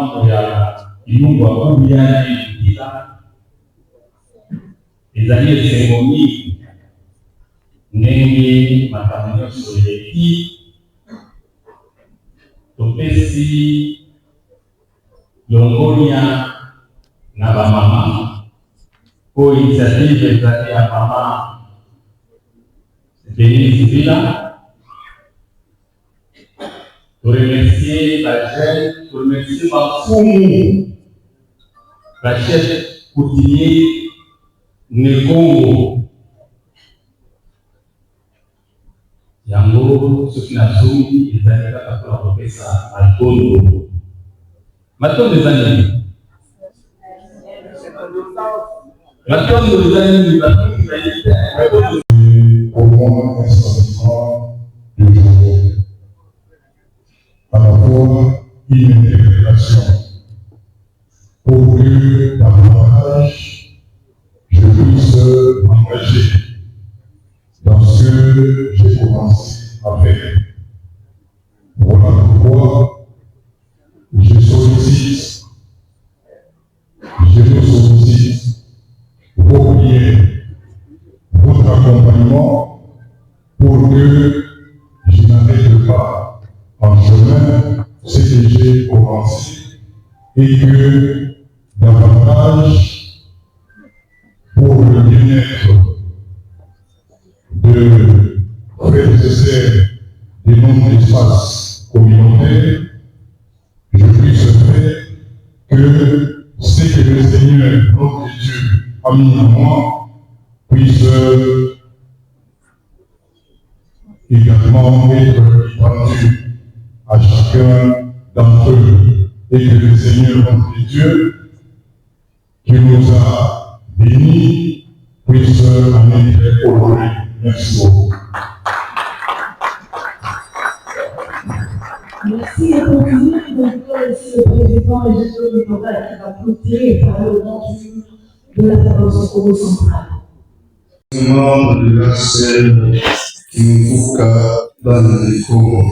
mambo ya Ilungu Abuyani Ila ezali esengo mingi ndenge makambo nyonso eleki topesi longonia na bamama po initiative ezali ya mama Denise Villa. Pour remercier la jeune, pour remercier ma femme, la chef coutumier Nekongo. Yango, ce qui n'a souri, ils n'avaient pas pu apporter ça à Tondo. Maintenant, les amis. Maintenant, les amis, au moins un sentiment de joie. À la fois une interprétation pour que davantage je puisse m'engager dans ce que j'ai commencé à faire. Voilà pourquoi je vous sollicite vos prières, votre accompagnement pour que je n'arrête pas en chemin ce que j'ai commencé et que davantage pour le bien-être de frères et sœurs de notre espace communautaire, je puisse faire que ce que le Seigneur, notre Dieu, a mis en moi puisse également être étendu à chacun d'entre eux, et que le Seigneur, notre Dieu, qui nous a bénis, puisse en être honoré. Merci beaucoup. Merci et pour finir, donc ici le président et gestion du Nobel qui va clôturer et parler au nom de la Fédération Congo centrale. Membre de la scène Kimbuka Baneko.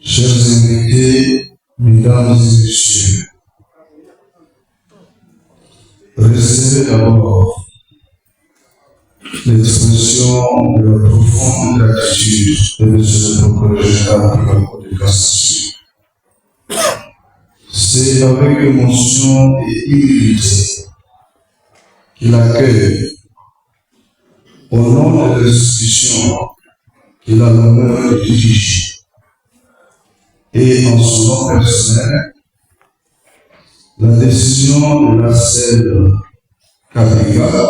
Chers invités, mesdames et messieurs, recevez d'abord l'expression de la profonde gratitude de M. le Procureur de la Cour de cassation. C'est avec émotion et humilité qu'il accueille, au nom de l'institution qu'il a l'honneur de diriger, et en son nom personnel, la décision de la selle Kabinga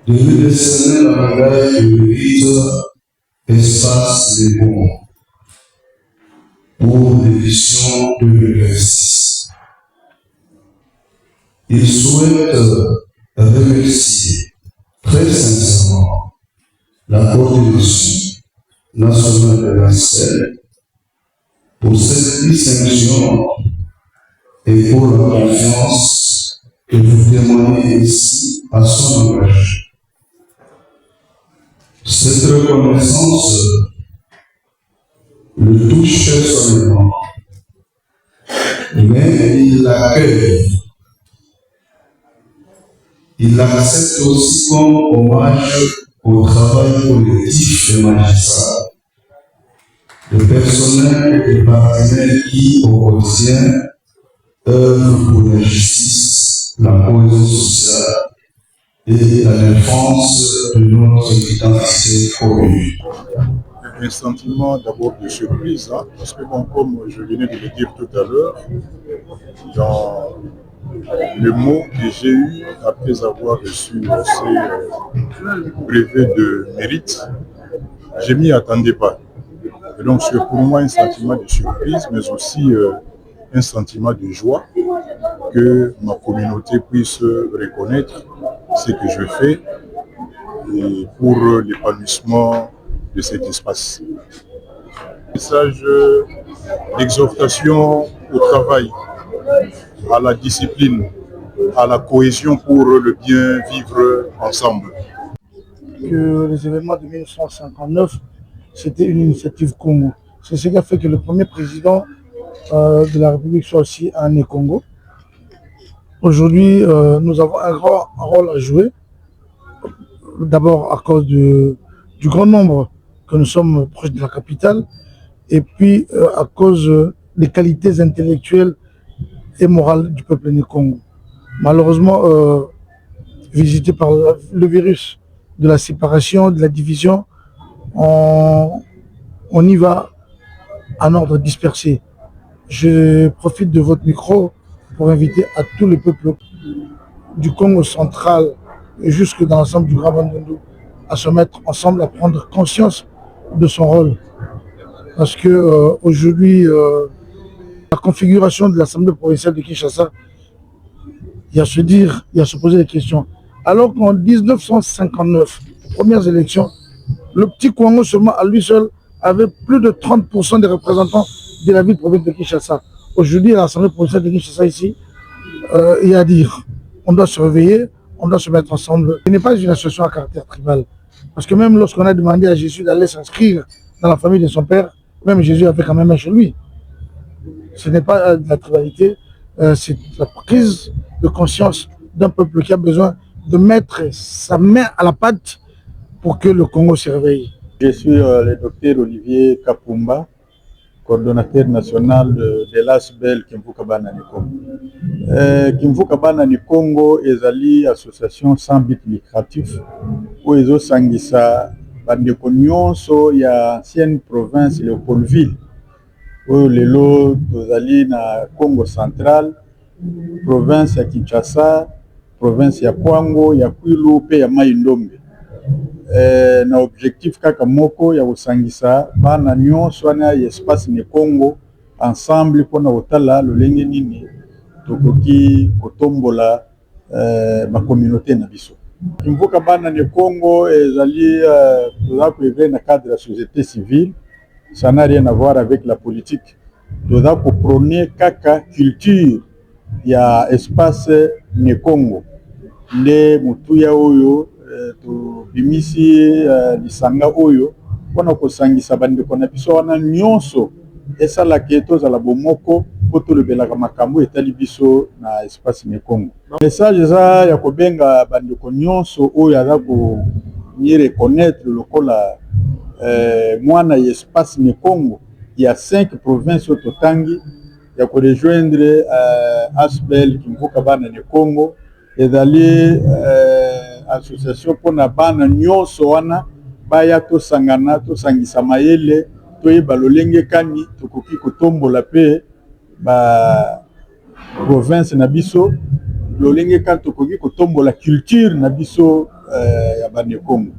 de lui décerner la médaille de mérite Espace des bons pour l'édition 2026. Il souhaite remercier très sincèrement la coordination nationale de la selle pour cette distinction et pour la confiance que vous témoignez ici à son engagement. Cette reconnaissance le touche personnellement, mais il l'accueille. Il l'accepte aussi comme hommage au travail collectif des magistrats, de personnel et des partenaires qui, au quotidien, œuvrent pour la justice, la cohésion sociale et la défense de notre identité commune. Un sentiment d'abord de surprise, hein, parce que bon, comme je venais de le dire tout à l'heure, dans le mot que j'ai eu après avoir reçu ces brevets de mérite, je ne m'y attendais pas. Et donc c'est pour moi un sentiment de surprise, mais aussi un sentiment de joie que ma communauté puisse reconnaître ce que je fais et pour l'épanouissement de cet espace. Message d'exhortation au travail, à la discipline, à la cohésion pour le bien vivre ensemble. Que les événements de 1959, c'était une initiative Congo. C'est ce qui a fait que le premier président de la République soit aussi en Congo. Aujourd'hui, nous avons un grand rôle à jouer. D'abord à cause du grand nombre que nous sommes proches de la capitale, et puis à cause des qualités intellectuelles et morales du peuple du Congo. Malheureusement, visité par le virus de la séparation, de la division, on y va en ordre dispersé. Je profite de votre micro pour inviter à tout le peuple du Congo central et jusque dans l'ensemble du Grand Bandundu à se mettre ensemble, à prendre conscience de son rôle. Parce que aujourd'hui, la configuration de l'Assemblée provinciale de Kinshasa, il y a à se poser des questions. Alors qu'en 1959, les premières élections, le petit Congo seulement à lui seul avait plus de 30% des représentants de la ville provinciale de Kinshasa. Aujourd'hui, à l'Assemblée provinciale de Kinshasa ici, il y a à dire, on doit se réveiller, on doit se mettre ensemble. Ce n'est pas une association à caractère tribal. Parce que même lorsqu'on a demandé à Jésus d'aller s'inscrire dans la famille de son père, même Jésus avait quand même un chez lui. Ce n'est pas de la tribalité, c'est la prise de conscience d'un peuple qui a besoin de mettre sa main à la pâte pour que le Congo se réveille. Je suis le docteur Olivier Kapumba, coordonnateur national de l'ASBEL Kimvuka Bana Congo. Kimvuka Bana Congo est association sans but lucratif où ils ont sangisa bandeko nyonso ya ancienne province Léopoldville où lelo tozali na Congo central, province ya Kinshasa, province ya Kwango, ya Kwilu pe ya Mai Ndombe. Na objectif kaka moko ya kosangisa bana nyonso wana ya espace ne Congo ensemble pona otala lolenge nini tokoki kotombola ma communauté na biso. Kimvuka Bana ne Congo ezali toza ko œuvrer na cadre de la société civile, ça n'a rien à voir avec la politique. Toza ko prôner kaka culture ya espace ne Congo. Nde mutuya oyo to bimisi lisanga oyo wana kosangisa bandeko na biso wana nyonso esala ke tozala bomoko po tolobelaka makambo etali biso na espace ne Congo. Message eza ya kobenga bandeko nyonso oyo aza ko ni reconnaître lokola mwana ya espace ne Congo ya 5 provinces au totangi ya ko rejoindre ASBEL Kimvuka Bana ne Congo ezali association pona bana nyonso wana baya tosangana tosangisa mayele toyeba lolenge kani tokoki kotombola pe ba province na biso lolenge kani tokoki kotombola culture na biso ya bana Congo.